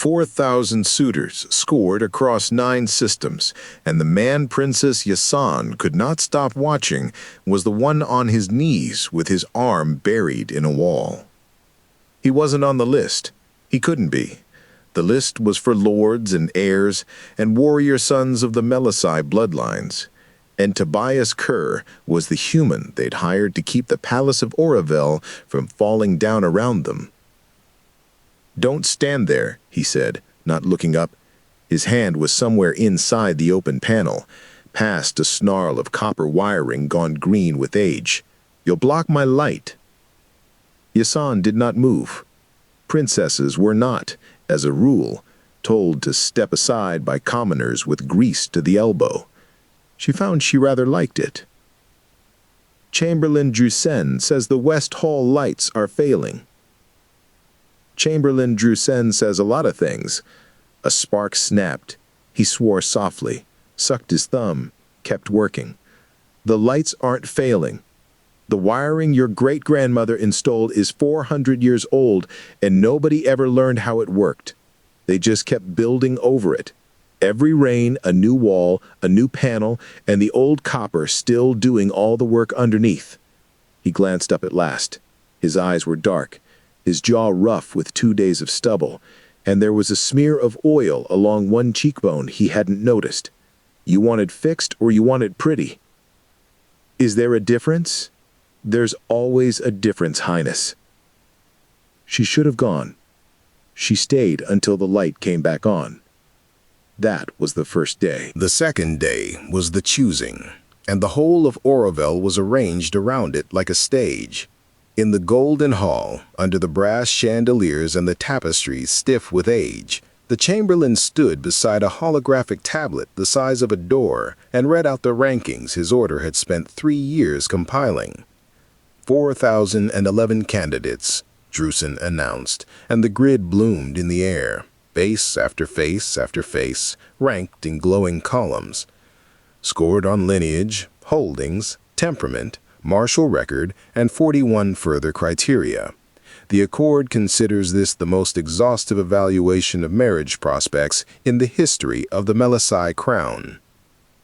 4,000 suitors scored across 9 systems, and the man Princess Ysanne could not stop watching was the one on his knees with his arm buried in a wall. He wasn't on the list. He couldn't be. The list was for lords and heirs and warrior sons of the Melisai bloodlines, and Tobias Kerr was the human they'd hired to keep the palace of Oravel from falling down around them. "Don't stand there," he said, not looking up. His hand was somewhere inside the open panel, past a snarl of copper wiring gone green with age. "You'll block my light." Ysanne did not move. Princesses were not, as a rule, told to step aside by commoners with grease to the elbow. She found she rather liked it. "Chamberlain Drusen says the West Hall lights are failing." Chamberlain Drusen says a lot of things. A spark snapped. He swore softly, sucked his thumb, kept working. "The lights aren't failing. The wiring your great-grandmother installed is 400 years old, and nobody ever learned how it worked. They just kept building over it. Every rain, a new wall, a new panel, and the old copper still doing all the work underneath." He glanced up at last. His eyes were dark, his jaw rough with 2 days of stubble, and there was a smear of oil along one cheekbone he hadn't noticed. "You want it fixed or you want it pretty?" "Is there a difference?" "There's always a difference, Highness." She should have gone. She stayed until the light came back on. That was the first day. The second day was the choosing, and the whole of Oravel was arranged around it like a stage. In the golden hall, under the brass chandeliers and the tapestries stiff with age, the chamberlain stood beside a holographic tablet the size of a door and read out the rankings his order had spent 3 years compiling. 4,011 candidates, Drusen announced, and the grid bloomed in the air, face after face after face, ranked in glowing columns. Scored on lineage, holdings, temperament, martial record, and 41 further criteria. The Accord considers this the most exhaustive evaluation of marriage prospects in the history of the Melisai crown.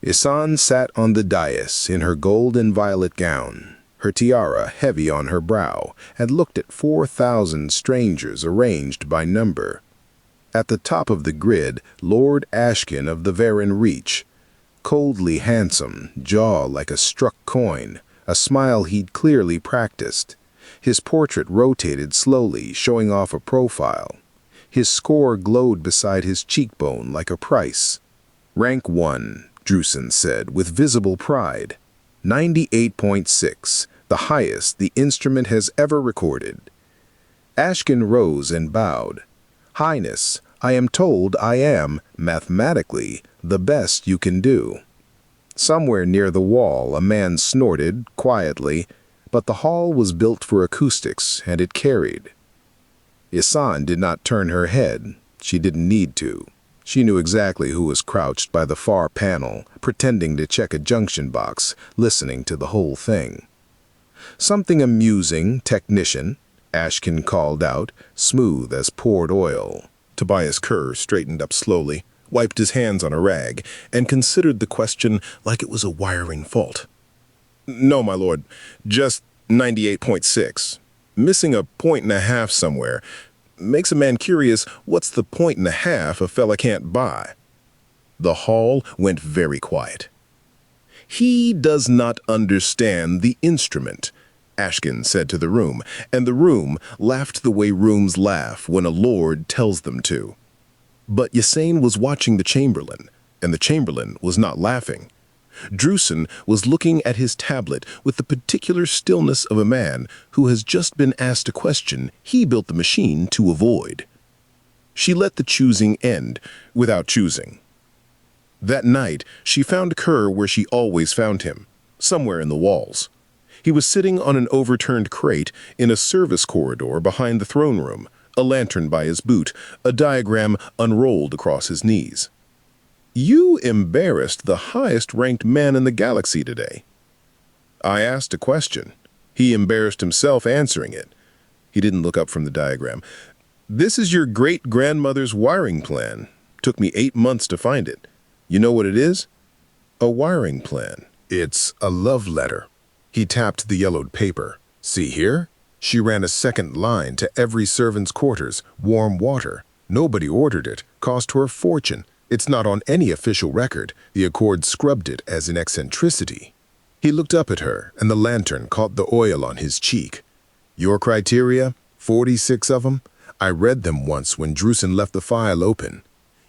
Ysanne sat on the dais in her gold and violet gown, her tiara heavy on her brow, and looked at 4,000 strangers arranged by number. At the top of the grid, Lord Ashken of the Varen Reach, coldly handsome, jaw like a struck coin, a smile he'd clearly practiced. His portrait rotated slowly, showing off a profile. His score glowed beside his cheekbone like a price. "Rank 1, Drusen said with visible pride. 98.6, the highest the instrument has ever recorded. Ashken rose and bowed. "Highness, I am told I am, mathematically, the best you can do." Somewhere near the wall, a man snorted, quietly, but the hall was built for acoustics, and it carried. Ysanne did not turn her head. She didn't need to. She knew exactly who was crouched by the far panel, pretending to check a junction box, listening to the whole thing. "Something amusing, technician," Ashken called out, smooth as poured oil. Tobias Kerr straightened up slowly, wiped his hands on a rag, and considered the question like it was a wiring fault. "No, my lord, just 98.6. Missing a 1.5 somewhere. Makes a man curious, what's the 1.5 a fella can't buy?" The hall went very quiet. "He does not understand the instrument," Ashken said to the room, and the room laughed the way rooms laugh when a lord tells them to. But Ysanne was watching the chamberlain, and the chamberlain was not laughing. Drusen was looking at his tablet with the particular stillness of a man who has just been asked a question he built the machine to avoid. She let the choosing end without choosing. That night, she found Kerr where she always found him, somewhere in the walls. He was sitting on an overturned crate in a service corridor behind the throne room, a lantern by his boot, a diagram unrolled across his knees. "You embarrassed the highest-ranked man in the galaxy today." I asked a question. He embarrassed himself answering it. He didn't look up from the diagram. This is your great-grandmother's wiring plan. Took me 8 months to find it. You know what it is? A wiring plan. It's a love letter. He tapped the yellowed paper. See here? She ran a second line to every servant's quarters, warm water. Nobody ordered it, cost her a fortune. It's not on any official record. The Accord scrubbed it as an eccentricity. He looked up at her, and the lantern caught the oil on his cheek. Your criteria? 46 of them? I read them once when Drusen left the file open.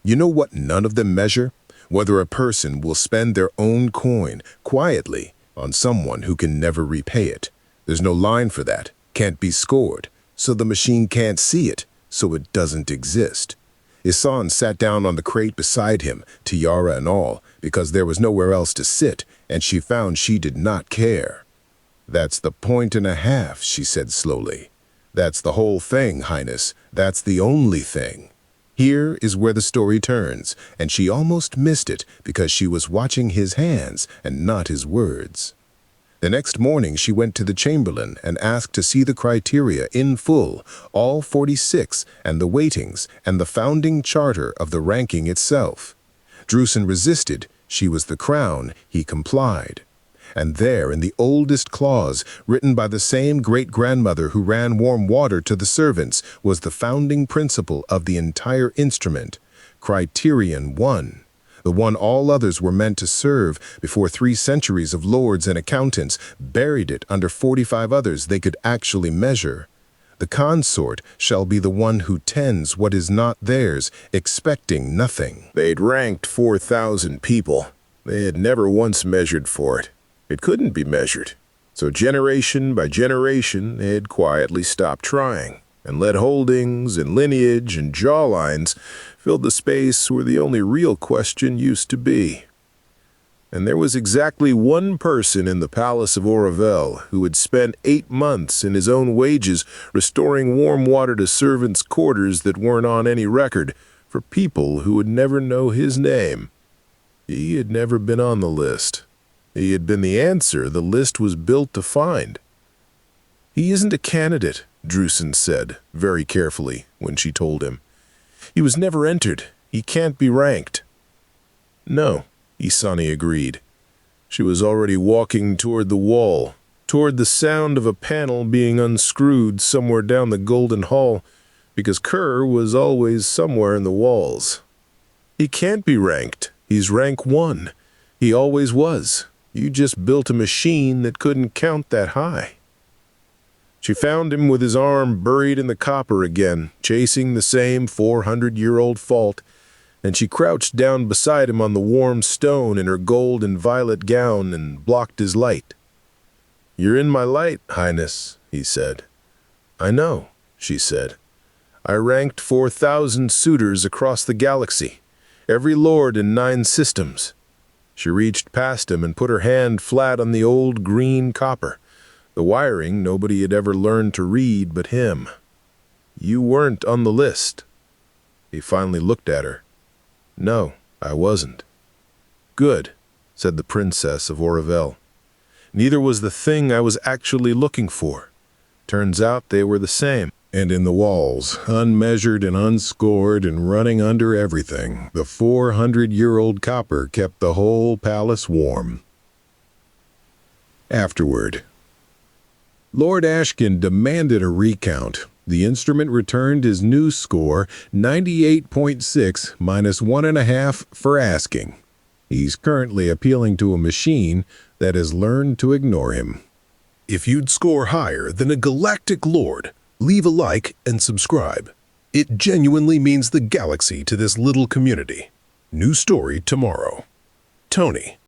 You know what none of them measure? Whether a person will spend their own coin, quietly, on someone who can never repay it. There's no line for that. Can't be scored. So the machine can't see it, so it doesn't exist. Ysanne sat down on the crate beside him, tiara and all, because there was nowhere else to sit, and she found she did not care. That's the 1.5, she said slowly. That's the whole thing, Highness. That's the only thing. Here is where the story turns, and she almost missed it because she was watching his hands and not his words. The next morning she went to the Chamberlain and asked to see the criteria in full, all 46, and the weightings, and the founding charter of the ranking itself. Drusen resisted. She was the crown. He complied. And there, in the oldest clause, written by the same great-grandmother who ran warm water to the servants, was the founding principle of the entire instrument, Criterion 1, the one all others were meant to serve before 3 centuries of lords and accountants buried it under 45 others they could actually measure. The consort shall be the one who tends what is not theirs, expecting nothing. They'd ranked 4,000 people. They had never once measured for it. It couldn't be measured. So generation by generation, they had quietly stopped trying, and let holdings and lineage and jawlines filled the space where the only real question used to be. And there was exactly one person in the palace of Oravel who had spent 8 months in his own wages restoring warm water to servants' quarters that weren't on any record for people who would never know his name. He had never been on the list. He had been the answer the list was built to find. He isn't a candidate, Drusen said, very carefully, when she told him. He was never entered. He can't be ranked. No, Ysanne agreed. She was already walking toward the wall, toward the sound of a panel being unscrewed somewhere down the golden hall, because Kerr was always somewhere in the walls. He can't be ranked. He's rank 1. He always was. You just built a machine that couldn't count that high. She found him with his arm buried in the copper again, chasing the same 400-year-old fault, and she crouched down beside him on the warm stone in her gold and violet gown and blocked his light. "You're in my light, Highness," he said. "I know," she said. "I ranked 4,000 suitors across the galaxy, every lord in 9 systems." She reached past him and put her hand flat on the old green copper, the wiring nobody had ever learned to read but him. "You weren't on the list." He finally looked at her. "No, I wasn't." "Good," said the Princess of Oravel. "Neither was the thing I was actually looking for. Turns out they were the same." And in the walls, unmeasured and unscored and running under everything, the 400-year-old copper kept the whole palace warm. Afterward, Lord Ashken demanded a recount. The instrument returned his new score, 98.6 minus 1.5 for asking. He's currently appealing to a machine that has learned to ignore him. If you'd score higher than a galactic lord, leave a like and subscribe. It genuinely means the galaxy to this little community. New story tomorrow. Tony.